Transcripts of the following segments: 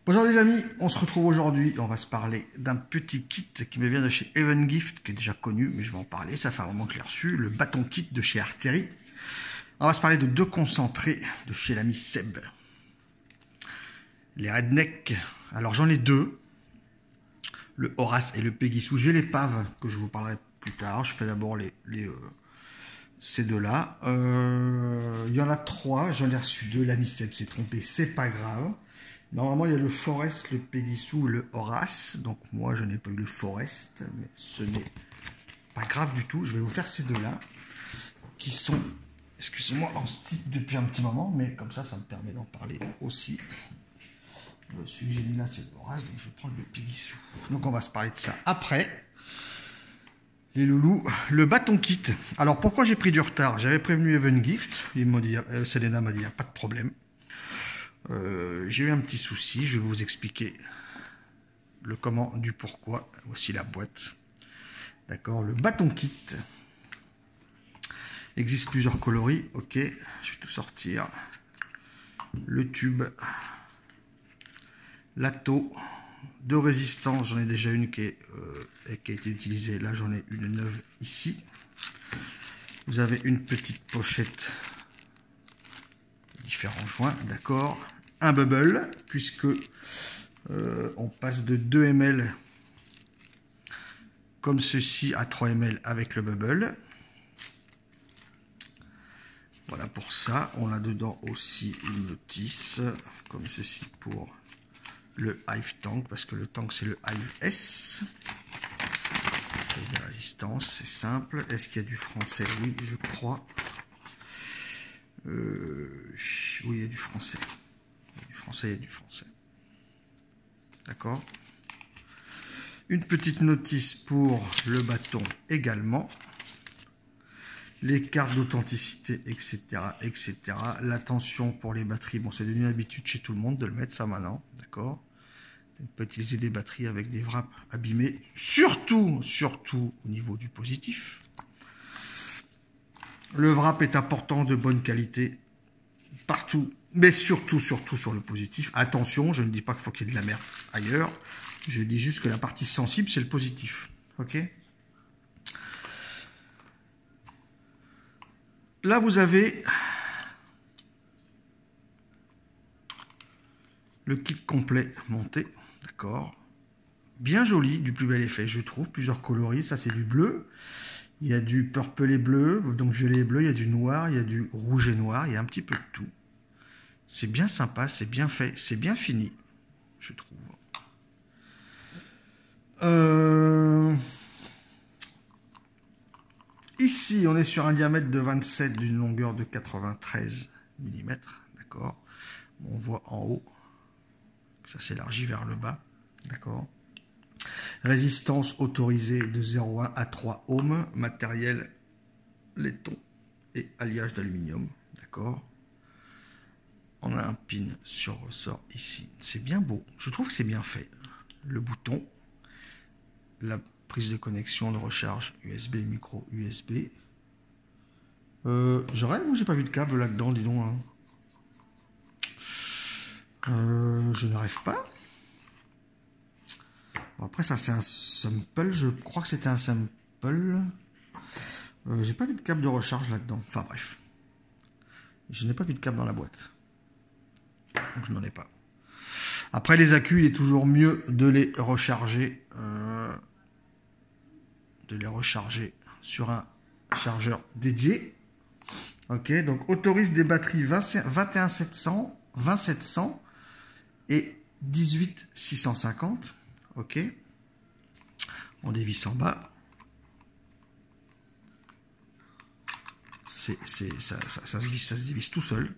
Bonjour les amis, on se retrouve aujourd'hui, on va se parler d'un petit kit qui me vient de chez Evengift, qui est déjà connu, mais je vais en parler, ça fait un moment que je l'ai reçu, le bâton kit de chez Artillery. On va se parler de deux concentrés de chez l'ami Seb. Les Redneck, alors j'en ai deux, le Horace et le Peguissou. J'ai l'épave que je vous parlerai plus tard, je fais d'abord ces deux-là. Il y en a trois, j'en ai reçu deux, l'ami Seb s'est trompé, c'est pas grave. Normalement, il y a le Forest, le Peguissou, le Horace. Donc moi, je n'ai pas eu le Forest, mais ce n'est pas grave du tout. Je vais vous faire ces deux-là, qui sont, excusez-moi, en stick depuis un petit moment, mais comme ça me permet d'en parler aussi. Celui que j'ai mis là, c'est le Horace, donc je vais prendre le Peguissou. Donc on va se parler de ça après. Les loulous, le bâton kit. Alors pourquoi j'ai pris du retard? J'avais prévenu Evengift, Selena m'a dit, il n'y a pas de problème. J'ai eu un petit souci, je vais vous expliquer le comment du pourquoi. Voici la boîte. D'accord, le bâton kit. Il existe plusieurs coloris. Ok, je vais tout sortir. Le tube. L'atto. Deux résistances, j'en ai déjà une qui a été utilisée. Là, j'en ai une neuve ici. Vous avez une petite pochette. Différents joints, d'accord. Un bubble, puisque on passe de 2 ml comme ceci à 3 ml avec le bubble. Voilà pour ça. On a dedans aussi une notice, comme ceci pour le Hive Tank, parce que le tank c'est le Hive S. Il y a des résistances, c'est simple. Est-ce qu'il y a du français? Oui, je crois. Oui, il y a du français. Il y a du français. D'accord. Une petite notice pour le bâton également. Les cartes d'authenticité, etc., etc. L'attention pour les batteries. Bon, c'est devenu une habitude chez tout le monde de le mettre ça maintenant. D'accord. On peut utiliser des batteries avec des wraps abîmés. Surtout au niveau du positif. Le wrap est important, de bonne qualité. Partout. Mais surtout sur le positif. Attention, je ne dis pas qu'il faut qu'il y ait de la merde ailleurs. Je dis juste que la partie sensible, c'est le positif. Ok? Là, vous avez le kit complet monté. D'accord? Bien joli, du plus bel effet, je trouve. Plusieurs coloris. Ça, c'est du bleu. Il y a du purple et bleu, donc violet et bleu. Il y a du noir, il y a du rouge et noir. Il y a un petit peu de tout. C'est bien sympa, c'est bien fait, c'est bien fini, je trouve. Ici, on est sur un diamètre de 27 d'une longueur de 93 mm. D'accord. On voit en haut que ça s'élargit vers le bas. D'accord. Résistance autorisée de 0,1 à 3 ohms. Matériel laiton et alliage d'aluminium. D'accord. On a un pin sur ressort ici. C'est bien beau. Je trouve que c'est bien fait. Le bouton. La prise de connexion de recharge USB, micro USB. Je rêve ou j'ai pas vu de câble là-dedans, dis donc. Hein. Je ne rêve pas. Bon, après, ça, c'est un sample. Je crois que c'était un sample. J'ai pas vu de câble de recharge là-dedans. Enfin, bref. Je n'ai pas vu de câble dans la boîte. Donc, je n'en ai pas. Après, les accus, il est toujours mieux de les recharger. Sur un chargeur dédié. Ok, donc autorise des batteries 21700, 20700 et 18650. Ok, on dévisse en bas. Ça se dévisse tout seul.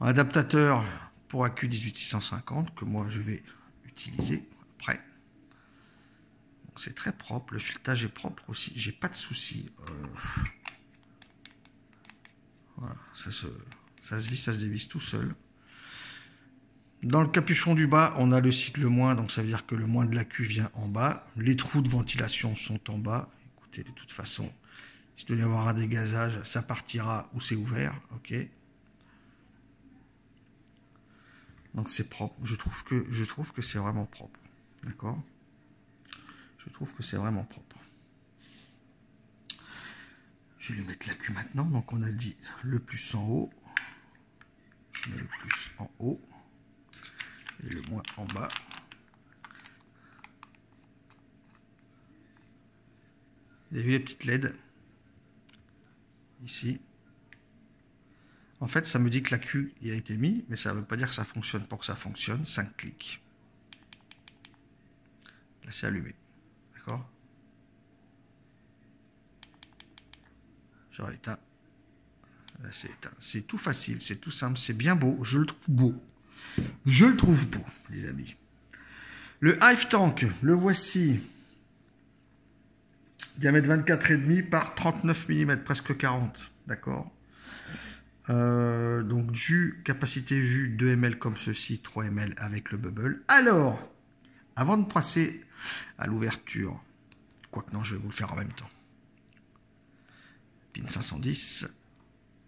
Un adaptateur pour accu 18650 que moi je vais utiliser après. C'est très propre, le filetage est propre aussi, j'ai pas de soucis. Voilà, ça se visse, ça se dévisse tout seul. Dans le capuchon du bas, on a le cycle moins, donc ça veut dire que le moins de l'accu vient en bas. Les trous de ventilation sont en bas. Écoutez, de toute façon, s'il doit y avoir un dégazage, ça partira ou c'est ouvert. Ok. Donc c'est propre. Je trouve que c'est vraiment propre. D'accord? Je trouve que c'est vraiment propre. Je vais lui mettre la queue maintenant. Donc on a dit le plus en haut. Je mets le plus en haut. Et le moins en bas. Vous avez vu les petites LED? Ici. En fait, ça me dit que la queue y a été mis, mais ça ne veut pas dire que ça fonctionne. Pour que ça fonctionne, 5 clics. Là, c'est allumé. D'accord? J'aurais éteint. Là, c'est éteint. C'est tout facile, c'est tout simple, c'est bien beau. Je le trouve beau. Je le trouve beau, les amis. Le Hive Tank, le voici. Diamètre 24,5 par 39 mm, presque 40. D'accord? Donc jus, capacité jus 2 ml comme ceci, 3 ml avec le bubble. Alors, avant de passer à l'ouverture, quoique non, je vais vous le faire en même temps. Pin 510,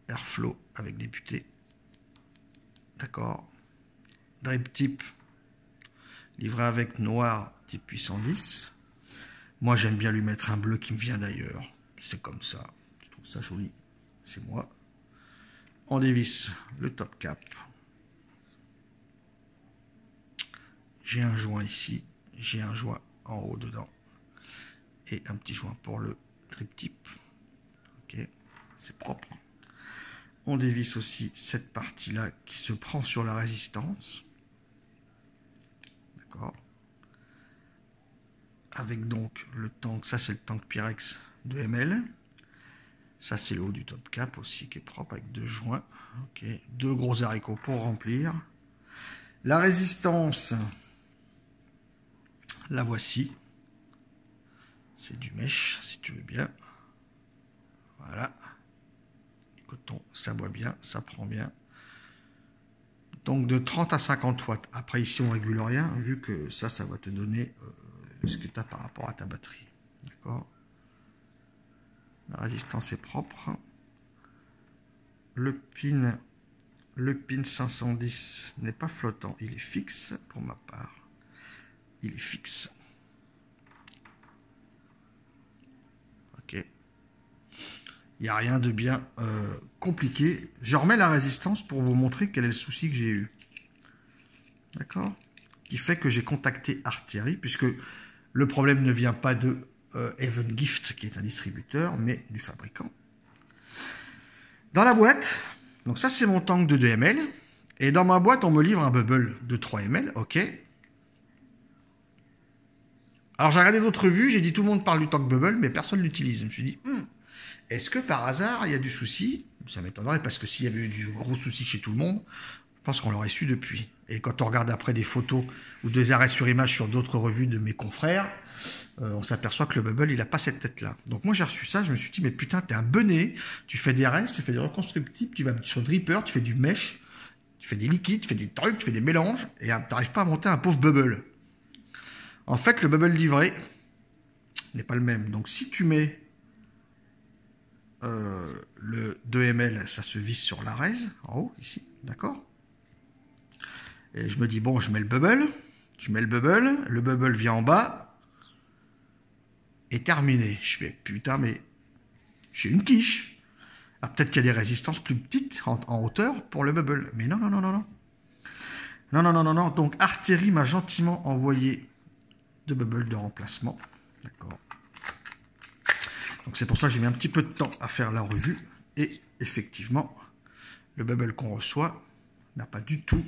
Airflow avec des butées. D'accord. Drip type, livré avec noir type 810. Moi, j'aime bien lui mettre un bleu qui me vient d'ailleurs. C'est comme ça. Je trouve ça joli. C'est moi. On dévisse le top cap. J'ai un joint ici. J'ai un joint en haut dedans. Et un petit joint pour le drip type. Ok. C'est propre. On dévisse aussi cette partie-là qui se prend sur la résistance. D'accord. Avec donc le tank, ça c'est le tank Pyrex 2 ml. Ça c'est le haut du top cap aussi qui est propre avec deux joints. Ok, deux gros haricots pour remplir. La résistance, la voici. C'est du mèche si tu veux bien. Voilà. Coton, ça boit bien, ça prend bien. Donc de 30 à 50 watts. Après ici on régule rien vu que ça va te donner ce que tu as par rapport à ta batterie. D'accord. La résistance est propre. Le pin 510 n'est pas flottant, il est fixe pour ma part. Il est fixe. Ok. Il n'y a rien de bien compliqué. Je remets la résistance pour vous montrer quel est le souci que j'ai eu. D'accord? Qui fait que j'ai contacté Artillery, puisque le problème ne vient pas de Even Gift, qui est un distributeur, mais du fabricant. Dans la boîte, donc ça c'est mon tank de 2 ml, et dans ma boîte on me livre un bubble de 3 ml, ok. Alors j'ai regardé d'autres vues, j'ai dit tout le monde parle du tank bubble, mais personne ne l'utilise. Je me suis dit, est-ce que par hasard il y a du souci? Ça m'étonnerait, parce que s'il y avait eu du gros souci chez tout le monde, je pense qu'on l'aurait su depuis. Et quand on regarde après des photos ou des arrêts sur image sur d'autres revues de mes confrères, on s'aperçoit que le bubble, il n'a pas cette tête-là. Donc moi, j'ai reçu ça, je me suis dit, mais putain, t'es un benet, tu fais des restes, tu fais des reconstructibles, tu vas sur Dripper, tu fais du mesh, tu fais des liquides, tu fais des trucs, tu fais des mélanges, et t'arrives pas à monter un pauvre bubble. En fait, le bubble livré n'est pas le même. Donc si tu mets le 2 ml, ça se visse sur la raise, en haut, ici, d'accord? Et je me dis, bon, je mets le bubble vient en bas, et terminé. Je fais, putain, mais j'ai une quiche. Ah, peut-être qu'il y a des résistances plus petites en hauteur pour le bubble. Mais non, non, non, non, non. Non, non, non, non, non. Donc, Artillery m'a gentiment envoyé de bubble de remplacement. D'accord. Donc, c'est pour ça que j'ai mis un petit peu de temps à faire la revue. Et effectivement, le bubble qu'on reçoit n'a pas du tout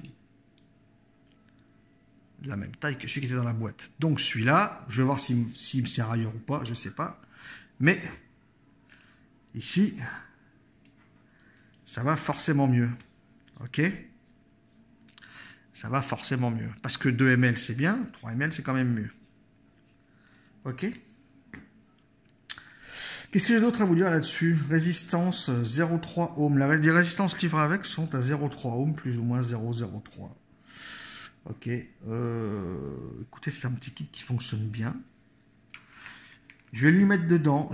la même taille que celui qui était dans la boîte. Donc celui-là, je vais voir s'il me sert ailleurs ou pas, je ne sais pas. Mais ici, ça va forcément mieux. Ok? Ça va forcément mieux. Parce que 2 ml c'est bien, 3 ml c'est quand même mieux. Ok? Qu'est-ce que j'ai d'autre à vous dire là-dessus? Résistance 0,3 ohms. Les résistances livrées avec sont à 0,3 ohms, plus ou moins 0,03. Ok, écoutez, c'est un petit kit qui fonctionne bien. Je vais lui mettre dedans,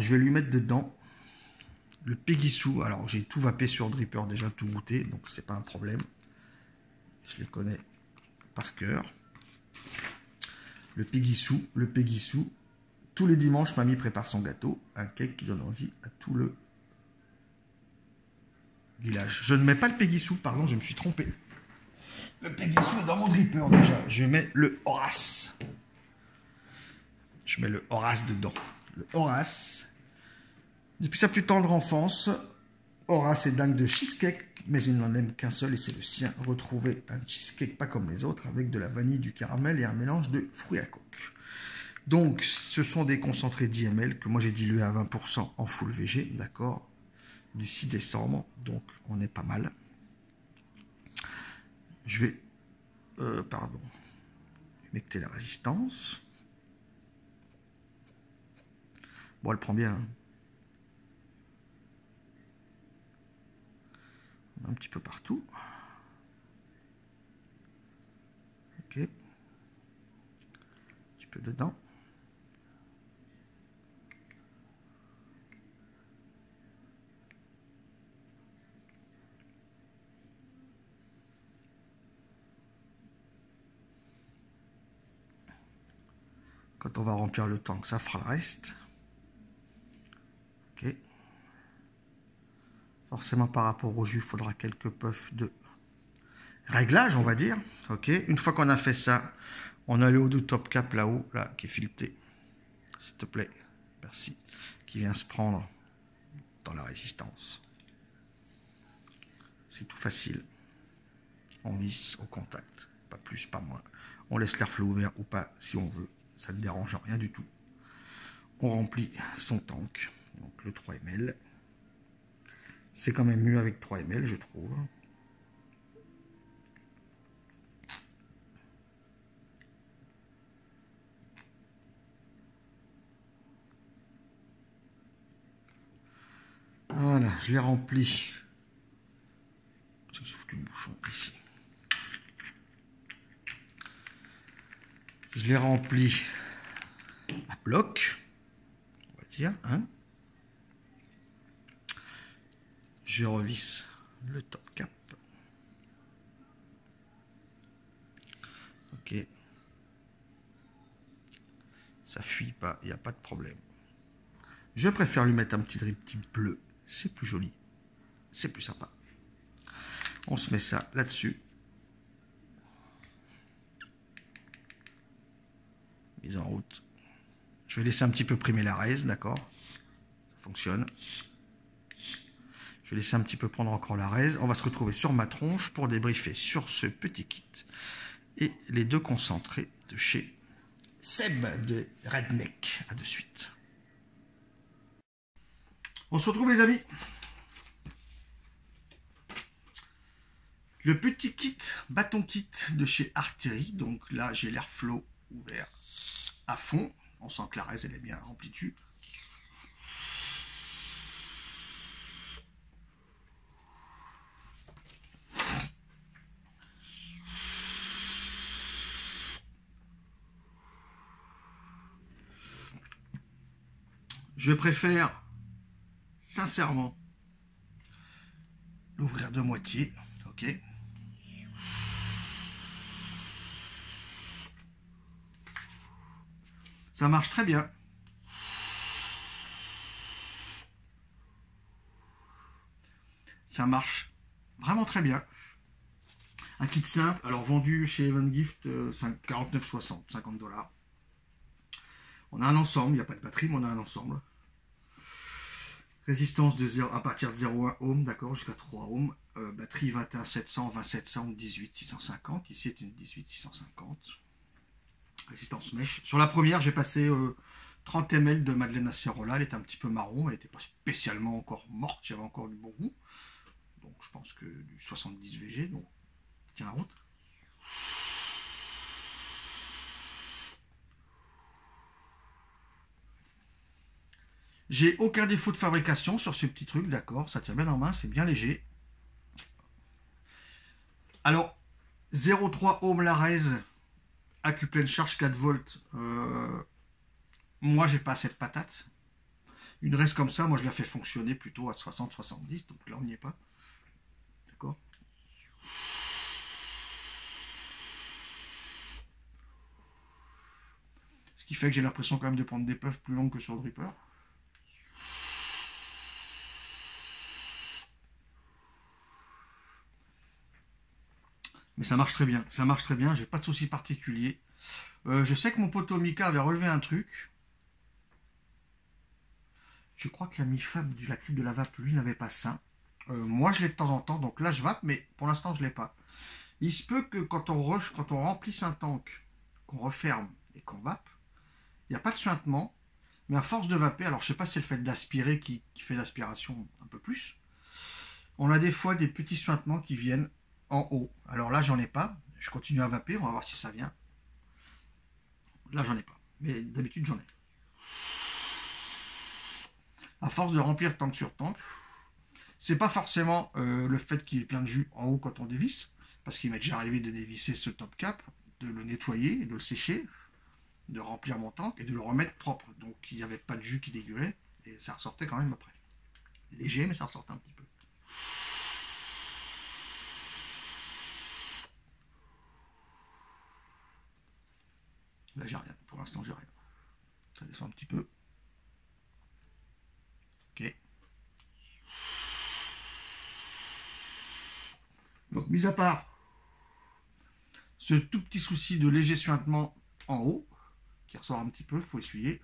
le Pegisou. Alors, j'ai tout vapé sur Dripper, déjà tout goûté, donc c'est pas un problème. Je les connais par cœur. Le Péguissou, tous les dimanches, mamie prépare son gâteau, un cake qui donne envie à tout le village. Je ne mets pas le Péguissou, pardon, je me suis trompé. Le Péguissou est dans mon dripper déjà. Je mets le Horace. Je mets le Horace dedans. Le Horace. Depuis sa plus tendre enfance, Horace est dingue de cheesecake, mais il n'en aime qu'un seul et c'est le sien. Retrouver un cheesecake pas comme les autres, avec de la vanille, du caramel et un mélange de fruits à coque. Donc, ce sont des concentrés d'IML que moi j'ai dilué à 20% en full VG, d'accord, du 6 décembre, donc on est pas mal. Je vais, humecter la résistance. Bon, elle prend bien, hein. Un petit peu partout. Ok. Un petit peu dedans. Quand on va remplir le tank, ça fera le reste. Ok. Forcément, par rapport au jus, il faudra quelques puffs de réglage, on va dire. Ok. Une fois qu'on a fait ça, on a le haut du top cap là-haut, là, qui est fileté. S'il te plaît. Merci. Qui vient se prendre dans la résistance. C'est tout facile. On visse au contact. Pas plus, pas moins. On laisse l'airflow ouvert ou pas si on veut. Ça ne dérange rien du tout. On remplit son tank. Donc le 3 ml. C'est quand même mieux avec 3 ml, je trouve. Voilà, je l'ai rempli. J'ai foutu le bouchon ici. Je l'ai rempli à bloc, on va dire. Hein. Je revisse le top cap. Ok. Ça fuit pas, il n'y a pas de problème. Je préfère lui mettre un petit drip type bleu. C'est plus joli. C'est plus sympa. On se met ça là-dessus. Mise en route. Je vais laisser un petit peu primer la raise, d'accord? Ça fonctionne. Je vais laisser un petit peu prendre encore la raise. On va se retrouver sur ma tronche pour débriefer sur ce petit kit. Et les deux concentrés de chez Seb de Redneck. À de suite. On se retrouve les amis. Le petit kit, bâton kit de chez Artillery. Donc là, j'ai l'airflow ouvert à fond. On sent que la raise, elle est bien remplie dessus. Je préfère, sincèrement, l'ouvrir de moitié. Ok. Ça marche très bien. Ça marche vraiment très bien. Un kit simple, alors vendu chez Even Gift 49,60, 50 $. On a un ensemble, il n'y a pas de batterie, mais on a un ensemble. Résistance de 0, à partir de 0,1 ohm, d'accord, jusqu'à 3 ohms. Batterie 21,700, 20,700, 18,650. Ici est une 18,650. Résistance mèche. Sur la première, j'ai passé 30 ml de Madeleine Acerola. Elle était un petit peu marron, elle n'était pas spécialement encore morte, j'avais encore du bon goût. Donc je pense que du 70 VG, donc tiens la route. J'ai aucun défaut de fabrication sur ce petit truc, d'accord, ça tient bien en main, c'est bien léger. Alors, 0,3 ohm la raise, accu pleine charge 4 volts, moi j'ai pas assez de patate. Une raise comme ça, moi je la fais fonctionner plutôt à 60-70, donc là on n'y est pas. D'accord. qui fait que j'ai l'impression quand même de prendre des puffs plus longues que sur Dripper. Mais ça marche très bien, j'ai pas de souci particulier. Je sais que mon pote Mika avait relevé un truc. Je crois que l'ami Fab du la crypte de la vape, lui, n'avait pas ça. Moi, je l'ai de temps en temps, donc là, je vape, mais pour l'instant, je l'ai pas. Il se peut que quand on remplisse un tank, qu'on referme et qu'on vape, il n'y a pas de suintement, mais à force de vaper, alors je sais pas si c'est le fait d'aspirer qui fait l'aspiration un peu plus, on a des fois des petits suintements qui viennent en haut. Alors là, j'en ai pas. Je continue à vaper, on va voir si ça vient. Là, j'en ai pas. Mais d'habitude, j'en ai. À force de remplir tank sur tank, c'est pas forcément le fait qu'il y ait plein de jus en haut quand on dévisse, parce qu'il m'est déjà arrivé de dévisser ce top cap, de le nettoyer, de le sécher, de remplir mon tank et de le remettre propre. Donc il n'y avait pas de jus qui dégueulait et ça ressortait quand même après. Léger, mais ça ressortait un petit peu. Là, j'ai rien. Pour l'instant, j'ai rien. Ça descend un petit peu. Ok. Donc, mis à part ce tout petit souci de léger suintement en haut, qui ressort un petit peu, il faut essuyer.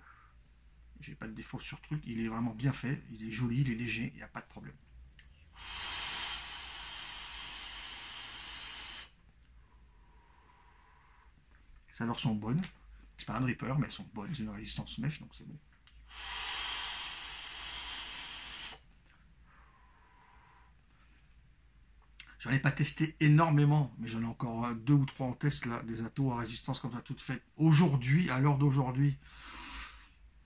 J'ai pas de défaut sur truc, il est vraiment bien fait, il est joli, il est léger, il n'y a pas de problème. Les saveurs sont bonnes. C'est pas un dripper, mais elles sont bonnes. C'est une résistance mèche, donc c'est bon. J'en ai pas testé énormément, mais j'en ai encore 2 ou 3 en test là, des atos à résistance comme ça toutes faites. Aujourd'hui, à l'heure d'aujourd'hui,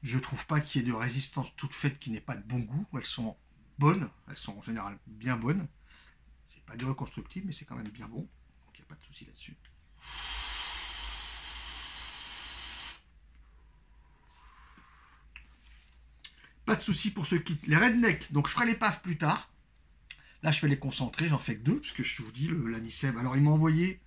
je trouve pas qu'il y ait de résistance toute faite qui n'ait pas de bon goût. Elles sont bonnes, elles sont en général bien bonnes. C'est pas du reconstructible, mais c'est quand même bien bon. Donc il n'y a pas de souci là-dessus. Pas de souci pour ce kit. Les rednecks, donc je ferai les paf plus tard. Là, je fais les concentrés, j'en fais que 2, parce que je vous dis, l'aniseb. Alors, il m'a envoyé.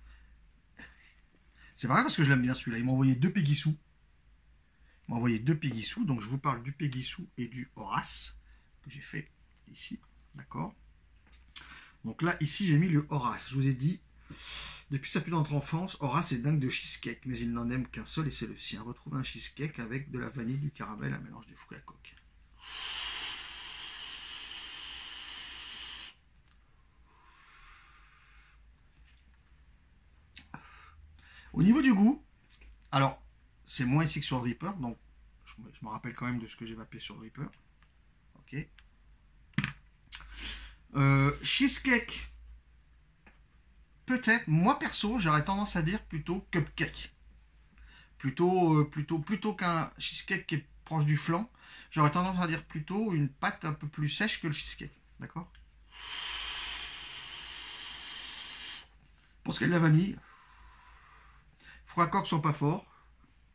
C'est vrai parce que je l'aime bien celui-là. Il m'a envoyé 2 Peggy-Sous. Il m'a envoyé 2 Peggy-Sous. Donc, je vous parle du Peggy-Sous et du Horace, que j'ai fait ici. D'accord. Donc là, ici, j'ai mis le Horace. Je vous ai dit, depuis sa plus tendre enfance, Horace est dingue de cheesecake, mais il n'en aime qu'un seul et c'est le sien. Retrouver un cheesecake avec de la vanille, du caramel, un mélange de fruits à coque. Au niveau du goût, alors, c'est moins ici que sur le Reaper, donc je me rappelle quand même de ce que j'ai vapé sur le Reaper. Ok. Cheesecake, peut-être, moi perso, j'aurais tendance à dire plutôt cupcake. Plutôt qu'un cheesecake qui est proche du flan, j'aurais tendance à dire plutôt une pâte un peu plus sèche que le cheesecake. D'accord. Pour ce qui est de la vanille, fruits à coque sont pas forts.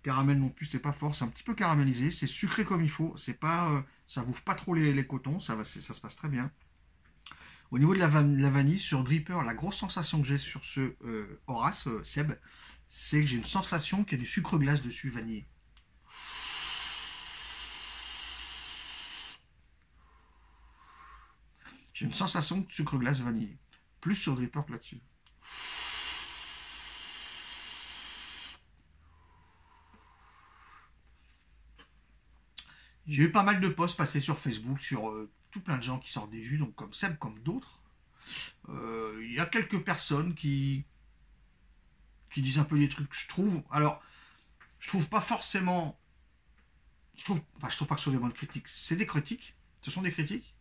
Caramel non plus, c'est pas fort. C'est un petit peu caramélisé. C'est sucré comme il faut. C'est pas, ça bouffe pas trop les cotons. Ça se passe très bien. Au niveau de la vanille, sur Dripper, la grosse sensation que j'ai sur ce Horace Seb, c'est que j'ai une sensation qu'il y a du sucre glace dessus, vanillé. J'ai une sensation de sucre glace vanillé. Plus sur Dripper que là-dessus. J'ai eu pas mal de posts passés sur Facebook sur tout plein de gens qui sortent des jus, donc comme Seb, comme d'autres. Il y a quelques personnes qui disent un peu des trucs, je trouve. Alors, je trouve pas forcément. Je trouve pas que ce soit des bonnes critiques. C'est des critiques. Ce sont des critiques.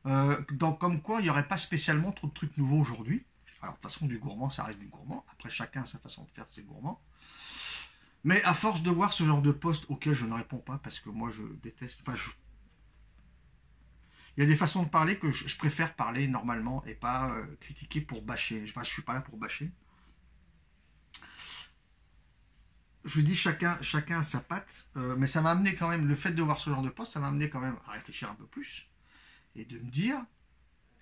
Comme quoi, il n'y aurait pas spécialement trop de trucs nouveaux aujourd'hui. Alors, de toute façon, du gourmand, ça reste du gourmand. Après, chacun a sa façon de faire ses gourmands. Mais à force de voir ce genre de posts auxquels je ne réponds pas, parce que moi, je déteste. Il y a des façons de parler que je préfère parler normalement et pas critiquer pour bâcher. Enfin, je suis pas là pour bâcher. Je dis chacun a sa patte, mais ça m'a amené quand même, le fait de voir ce genre de post, ça m'a amené quand même à réfléchir un peu plus et de me dire,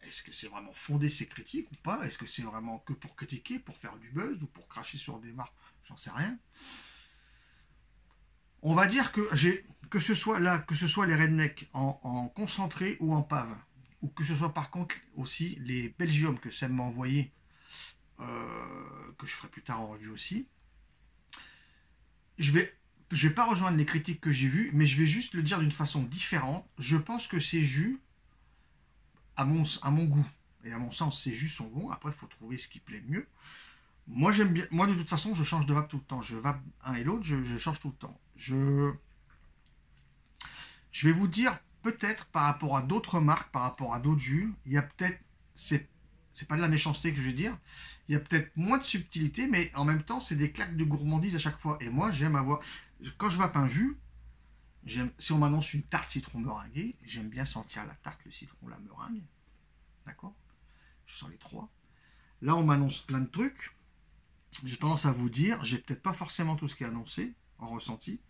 est-ce que c'est vraiment fondé ces critiques ou pas? Est-ce que c'est vraiment que pour critiquer, pour faire du buzz ou pour cracher sur des marques? J'en sais rien. On va dire que que ce soit là, que ce soit les rednecks en concentré ou en pave, ou que ce soit par contre aussi les Belgium que Sam m'a envoyé, que je ferai plus tard en revue aussi. Je vais, je vais pas rejoindre les critiques que j'ai vues, mais je vais juste le dire d'une façon différente. Je pense que ces jus, à mon goût et à mon sens, ces jus sont bons. Après, il faut trouver ce qui plaît le mieux. Moi, j'aime bien. Moi, de toute façon, je change de vape tout le temps. Je vape un et l'autre, je change tout le temps. Je vais vous dire, peut-être par rapport à d'autres marques, par rapport à d'autres jus, il y a peut-être, c'est pas de la méchanceté que je vais dire, il y a peut-être moins de subtilité, mais en même temps, c'est des claques de gourmandise à chaque fois. Et moi, j'aime avoir, quand je vape un jus, si on m'annonce une tarte citron meringuée, j'aime bien sentir la tarte, le citron, la meringue. D'accord? Je sens les trois. Là, on m'annonce plein de trucs. J'ai tendance à vous dire, j'ai peut-être pas forcément tout ce qui est annoncé en ressenti,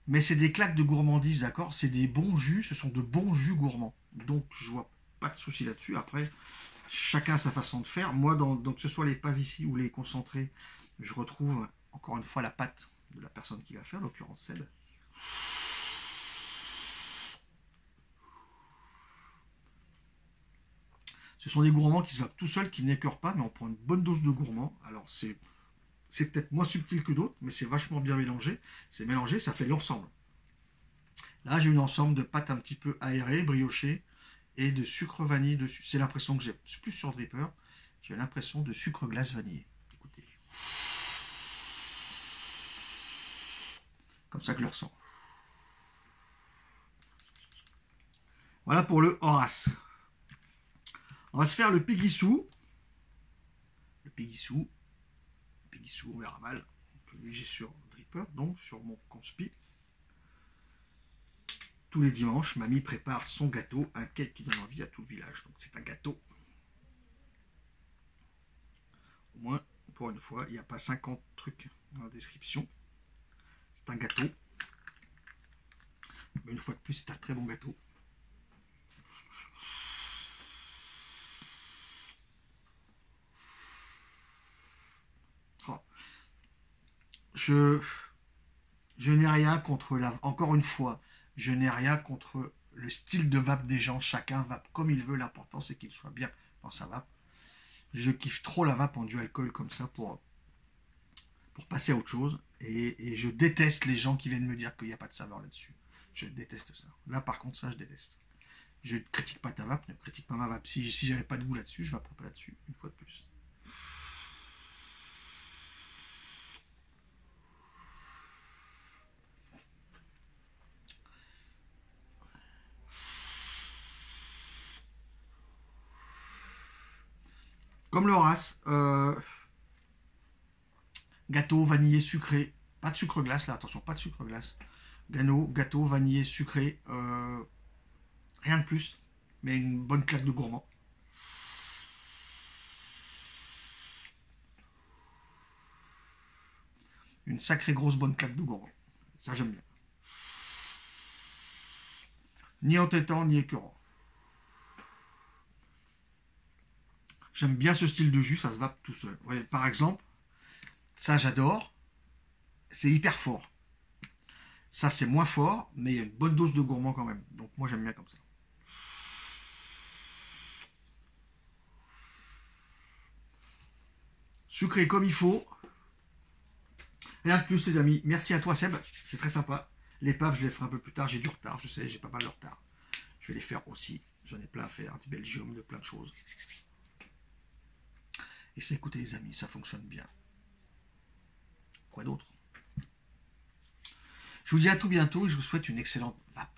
mais c'est des claques de gourmandise, d'accord? C'est des bons jus, ce sont de bons jus gourmands. Donc je vois pas de souci là-dessus. Après, chacun a sa façon de faire. Moi, donc que ce soit les pavici ou les concentrés, je retrouve encore une fois la patte de la personne qui l'a fait, en l'occurrence Seb. Ce sont des gourmands qui se vapent tout seuls, qui n'écœurent pas, mais on prend une bonne dose de gourmand. Alors c'est peut-être moins subtil que d'autres, mais c'est vachement bien mélangé. C'est mélangé, ça fait l'ensemble. Là, j'ai une ensemble de pâtes un petit peu aérées, briochées, et de sucre vanille dessus. C'est l'impression que j'ai, plus sur Dripper, j'ai l'impression de sucre glace vanillé. Écoutez. Comme ça que je le ressens. Voilà pour le Horace. On va se faire le Péguissou. Le Péguissou. Péguissou, on verra mal. Que j'ai sur Dripper, donc sur mon conspi. Tous les dimanches, mamie prépare son gâteau, un cake qui donne envie à tout le village. Donc c'est un gâteau. Au moins, pour une fois, il n'y a pas 50 trucs dans la description. C'est un gâteau. Mais une fois de plus, c'est un très bon gâteau. Oh. Je n'ai rien contre encore une fois, je n'ai rien contre le style de vape des gens. Chacun vape comme il veut. L'important, c'est qu'il soit bien dans sa vape. Je kiffe trop la vape en du alcool comme ça pour passer à autre chose. Et je déteste les gens qui viennent me dire qu'il n'y a pas de saveur là-dessus. Je déteste ça. Là, par contre, ça, je déteste. Je ne critique pas ta vape, ne critique pas ma vape. Si j'avais pas de goût là-dessus, je ne vaperais pas là-dessus, une fois de plus. Comme le Horace, gâteau vanillé sucré, pas de sucre glace là, attention, pas de sucre glace. Gâteau vanillé sucré, rien de plus, mais une bonne claque de gourmand. Une sacrée grosse bonne claque de gourmand. Ça j'aime bien. Ni entêtant, ni écœurant. J'aime bien ce style de jus, ça se vape tout seul. Ouais, par exemple, ça j'adore, c'est hyper fort. Ça c'est moins fort, mais il y a une bonne dose de gourmand quand même. Donc moi j'aime bien comme ça. Sucré comme il faut. Rien de plus les amis. Merci à toi Seb, c'est très sympa. Les paves je les ferai un peu plus tard, j'ai du retard, je sais, j'ai pas mal de retard. Je vais les faire aussi, j'en ai plein à faire, du Belgium, de plein de choses. Et c'est écoutez les amis, ça fonctionne bien. Quoi d'autre? Je vous dis à tout bientôt et je vous souhaite une excellente vape.